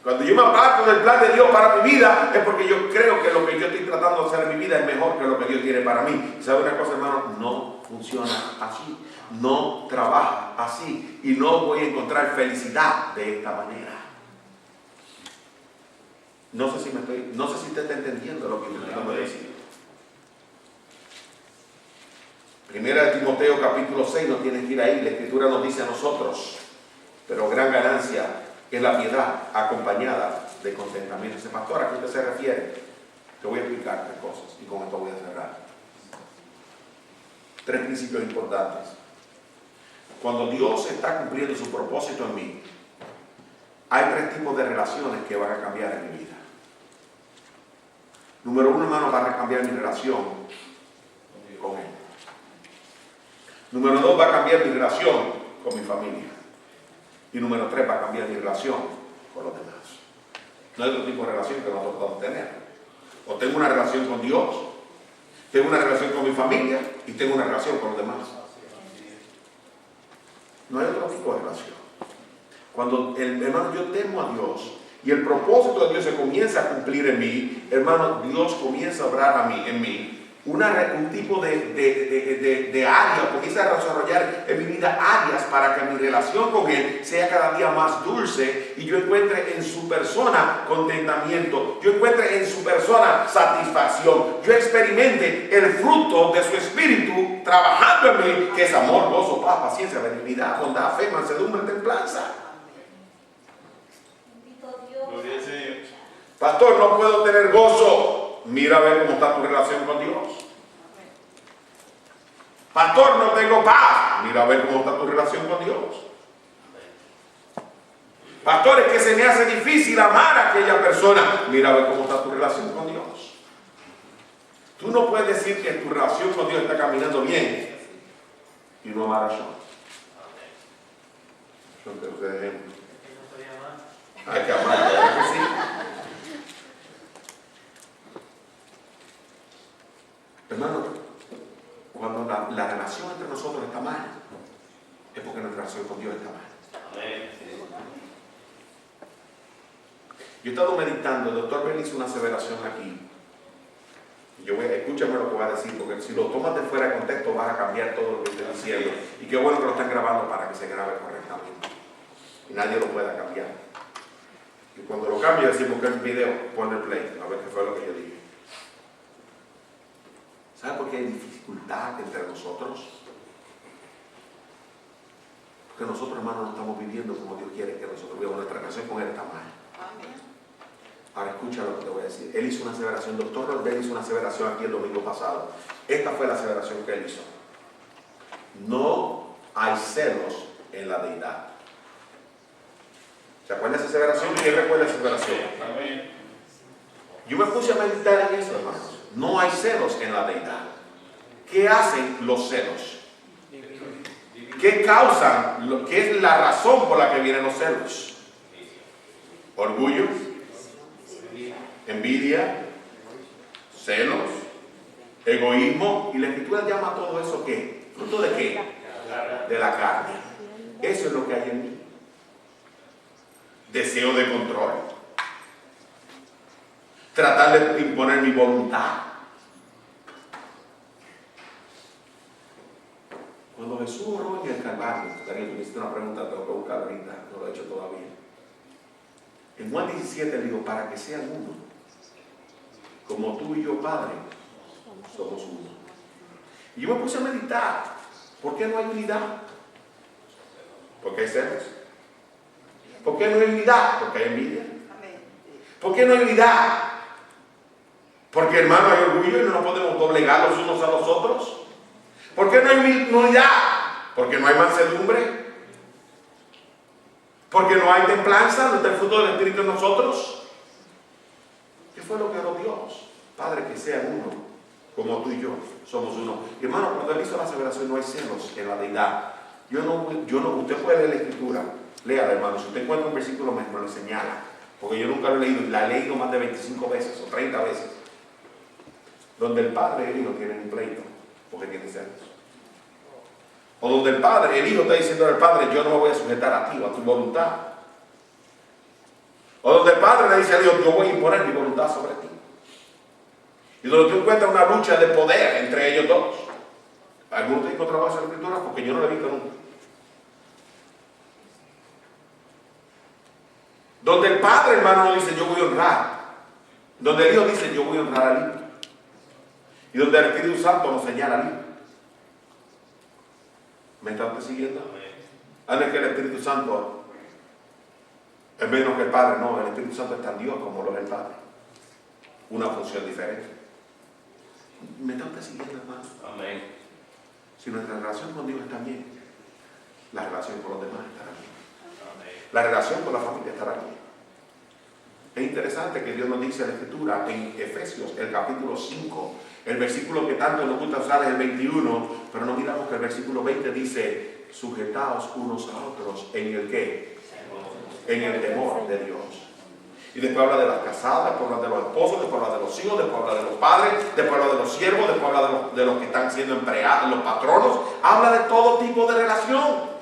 Cuando yo me aparto del plan de Dios para mi vida, es porque yo creo que lo que yo estoy tratando de hacer en mi vida es mejor que lo que Dios quiere para mí. ¿Sabe una cosa, hermano? No funciona así. No trabaja así. Y no voy a encontrar felicidad de esta manera. No sé si usted está entendiendo lo que estoy tratando de decir. Primera de Timoteo capítulo 6, no tiene que ir ahí, la Escritura nos dice a nosotros, pero gran ganancia es la piedad acompañada de contentamiento. Dice, pastor, ¿a qué usted se refiere? Te voy a explicar 3 cosas y con esto voy a cerrar. 3 principios importantes. Cuando Dios está cumpliendo su propósito en mí, hay 3 tipos de relaciones que van a cambiar en mi vida. Número 1, hermano, va a cambiar mi relación con Él. Número 2, va a cambiar mi relación con mi familia. Y número 3, va a cambiar mi relación con los demás. No hay otro tipo de relación que nosotros podamos tener. O tengo una relación con Dios, tengo una relación con mi familia y tengo una relación con los demás. No hay otro tipo de relación. Cuando, hermano, yo temo a Dios y el propósito de Dios se comienza a cumplir en mí, hermano, Dios comienza a obrar en mí un tipo de área, comienza a desarrollar en mi vida áreas para que mi relación con Él sea cada día más dulce y yo encuentre en su persona contentamiento, yo encuentre en su persona satisfacción, yo experimente el fruto de su Espíritu trabajando en mí, que es amor, gozo, paz, paciencia, benignidad, bondad, fe, mansedumbre, templanza. Pastor, no puedo tener gozo. Mira a ver cómo está tu relación con Dios. Pastor, no tengo paz. Mira a ver cómo está tu relación con Dios. Pastor, es que se me hace difícil amar a aquella persona. Mira a ver cómo está tu relación con Dios. Tú no puedes decir que tu relación con Dios está caminando bien y no amar a Dios. Yo te doy ejemplo. Hay que amar, ¿verdad que sí? Hermano, cuando la relación entre nosotros está mal, es porque nuestra relación con Dios está mal. Amén. Yo he estado meditando, el doctor Ben hizo una aseveración aquí. Escúchame lo que voy a decir, porque si lo tomas de fuera de contexto vas a cambiar todo lo que estoy diciendo. Y qué bueno que lo están grabando para que se grabe correctamente. Y nadie lo pueda cambiar. Y cuando lo cambie, decimos que es video, pon el play, a ver qué fue lo que yo dije. ¿Sabe por qué hay dificultad entre nosotros? Porque nosotros, hermanos, no estamos viviendo como Dios quiere que nosotros vivamos. Nuestra relación con Él está mal. Ahora escucha lo que te voy a decir. Él hizo una aseveración, el doctor Rodríguez hizo una aseveración aquí el domingo pasado. Esta fue la aseveración que él hizo. No hay celos en la deidad. ¿Se acuerda de esa aseveración? ¿Quién recuerda esa aseveración? Amén. Yo me puse a meditar en eso, hermanos. No hay celos en la deidad. ¿Qué hacen los celos? ¿Qué causan? ¿Qué es la razón por la que vienen los celos? Orgullo, envidia, celos, egoísmo. Y la Escritura llama a todo eso ¿qué? ¿Fruto de qué? De la carne. Eso es lo que hay en mí. Deseo de control. Tratar de imponer mi voluntad. Cuando Jesús oró en el Calvario, Daniel, me hiciste una pregunta, tengo que buscar ahorita, no lo he hecho todavía. En Juan 17 le digo, para que sean uno, como tú y yo, Padre, somos uno. Y yo me puse a meditar, ¿por qué no hay unidad? Porque hay celos. ¿Por qué no hay unidad? Porque hay envidia. ¿Por qué no hay unidad? Porque, hermano, hay orgullo y no nos podemos doblegar los unos a los otros. ¿Por qué no hay unidad? Porque no hay mansedumbre. Porque no hay templanza, no está el fruto del Espíritu en nosotros. ¿Qué fue lo que oró Dios? Padre, que sean uno, como tú y yo somos uno. Y hermano, cuando él hizo la aseveración, no hay celos en la deidad. Usted puede leer la Escritura, léala, hermano. Si usted encuentra un versículo, me lo señala. Porque yo nunca lo he leído, la he leído más de 25 veces o 30 veces. Donde el padre y el hijo tienen un pleito, porque tienen celos. O donde el padre, el hijo está diciendo al padre, yo no me voy a sujetar a ti o a tu voluntad. O donde el padre le dice a Dios, yo voy a imponer mi voluntad sobre ti. Y donde tú encuentras una lucha de poder entre ellos dos. ¿Alguno te encontraba esa escritura? Porque yo no la he visto nunca. Donde el padre, hermano, dice, yo voy a honrar Donde el Hijo dice, yo voy a honrar al Hijo. Y donde el Espíritu Santo nos señala al Hijo. ¿Me está usted siguiendo? No es que el Espíritu Santo es menos que el Padre. No, el Espíritu Santo es tan Dios como lo es el Padre. Una función diferente. ¿Me está usted siguiendo, hermano? Amén. Si nuestra relación con Dios está bien, la relación con los demás estará bien. Amén. La relación con la familia estará bien. Es interesante que Dios nos dice en la Escritura, en Efesios, el capítulo 5, el versículo que tanto nos gusta usar es el 21, pero no miramos que el versículo 20 dice, sujetaos unos a otros en el ¿qué? En el temor de Dios. Y después habla de las casadas, después habla de los esposos, después habla de los hijos, después habla de los padres, después habla de los siervos, después habla de los que están siendo empleados, los patronos. Habla de todo tipo de relación.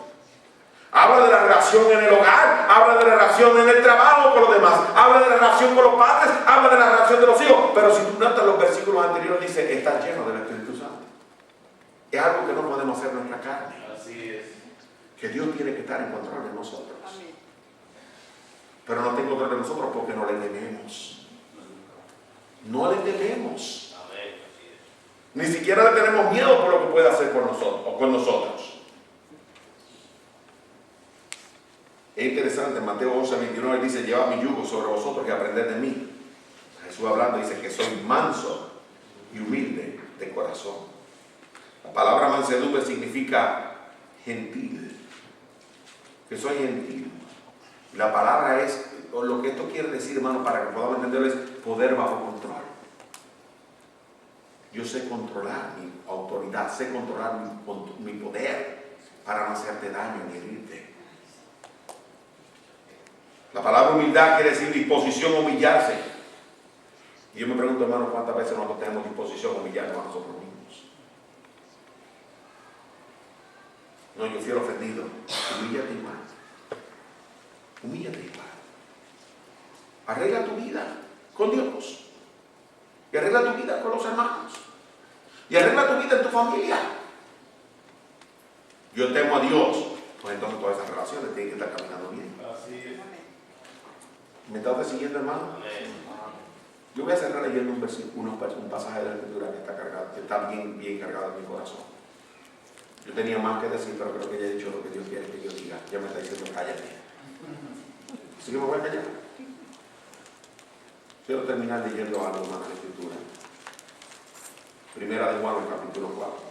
Habla de la relación en el hogar, habla de la relación en el trabajo con los demás, habla de la relación con los padres, habla de la relación de los hijos. Pero si tú notas los versículos anteriores, dice, está lleno del Espíritu Santo. Es algo que no podemos hacer en nuestra carne. Así es. Que Dios tiene que estar en control de nosotros. Pero no está en control de nosotros porque no le tememos. No le tememos. Amén. Así es. Ni siquiera le tenemos miedo por lo que puede hacer por nosotros o con nosotros. Es interesante, en Mateo 11, 29 dice, lleva mi yugo sobre vosotros y aprended de mí. Jesús hablando dice que soy manso y humilde de corazón. La palabra mansedumbre significa gentil. Que soy gentil. Y la palabra es, o lo que esto quiere decir, hermano, para que podamos entenderlo, es poder bajo control. Yo sé controlar mi autoridad, sé controlar mi poder para no hacerte daño ni herirte. La palabra humildad quiere decir disposición a humillarse. Y yo me pregunto, hermano, ¿cuántas veces nosotros tenemos disposición a humillarnos a nosotros mismos? No, yo fui el ofendido. Humíllate igual. Humíllate igual. Arregla tu vida con Dios. Y arregla tu vida con los hermanos. Y arregla tu vida en tu familia. Yo temo a Dios. Pues entonces todas esas relaciones tienen que estar caminando bien. Así es. ¿Me está usted siguiendo, hermano? Amén. Yo voy a cerrar leyendo un pasaje de la Escritura que está cargado, que está bien cargado en mi corazón. Yo tenía más que decir, pero creo que ya he dicho lo que Dios quiere que yo diga. Ya me está diciendo, cállate. Así que me voy a callar. Quiero terminar leyendo algo más de la Escritura. Primera de Juan, el capítulo 4.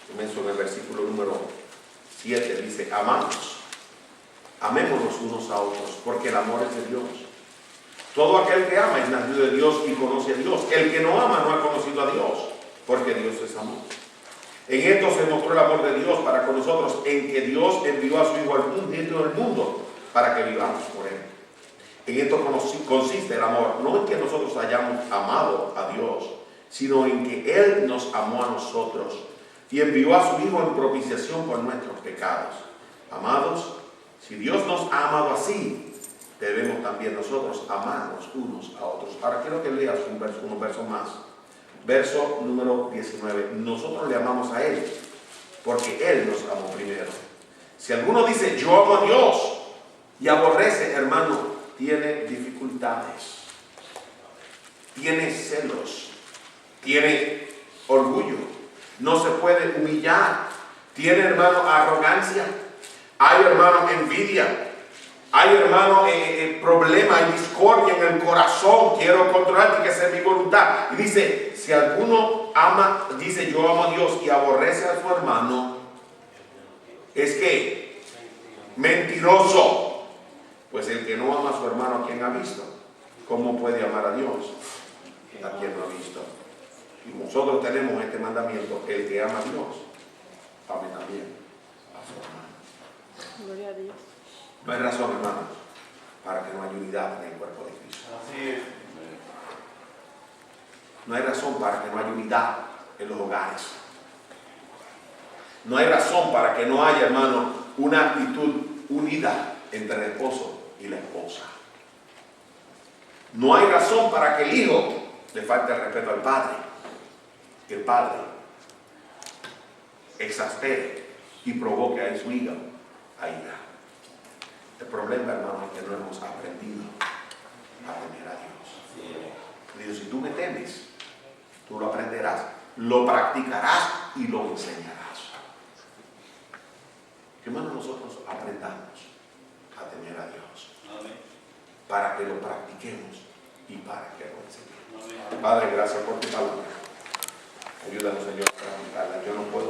Comienzo en el versículo número 7, dice, amados, amémonos unos a otros, porque el amor es de Dios. Todo aquel que ama es nacido de Dios y conoce a Dios. El que no ama no ha conocido a Dios, porque Dios es amor. En esto se mostró el amor de Dios para con nosotros, en que Dios envió a su Hijo al mundo para que vivamos por Él. En esto consiste el amor, no en que nosotros hayamos amado a Dios, sino en que Él nos amó a nosotros y envió a su Hijo en propiciación por nuestros pecados. Amados, si Dios nos ha amado así, debemos también nosotros amarnos unos a otros. Ahora quiero que leas unos versos más. Verso número 19. Nosotros le amamos a Él, porque Él nos amó primero. Si alguno dice, yo amo a Dios, y aborrece, hermano, tiene dificultades, tiene celos, tiene orgullo, no se puede humillar, tiene, hermano, arrogancia, hay, hermano, envidia, hay, hermano, problema, hay discordia en el corazón, quiero controlar, tiene que ser mi voluntad. Y dice, si alguno ama, dice yo amo a Dios y aborrece a su hermano, es que mentiroso. Pues el que no ama a su hermano, ¿a quién ha visto? ¿Cómo puede amar a Dios? ¿A quien no ha visto? Y nosotros tenemos este mandamiento, el que ama a Dios, ame también a su hermano. Gloria a Dios. No hay razón, hermano, para que no haya unidad en el cuerpo de Cristo. Así es. No hay razón para que no haya unidad en los hogares. No hay razón para que no haya, hermano, una actitud unida entre el esposo y la esposa. No hay razón para que el hijo le falte el respeto al padre. Que el padre exaspere y provoque a su hígado a ira. El problema, hermano, es que no hemos aprendido a temer a Dios. Dios, si tú me temes, tú lo aprenderás, lo practicarás y lo enseñarás. Que hermano, nosotros aprendamos a temer a Dios. Amén. Para que lo practiquemos y para que lo enseñemos. Amén. Padre, gracias por tu palabra. Ayúdanos, Señor, a practicarla. Yo no puedo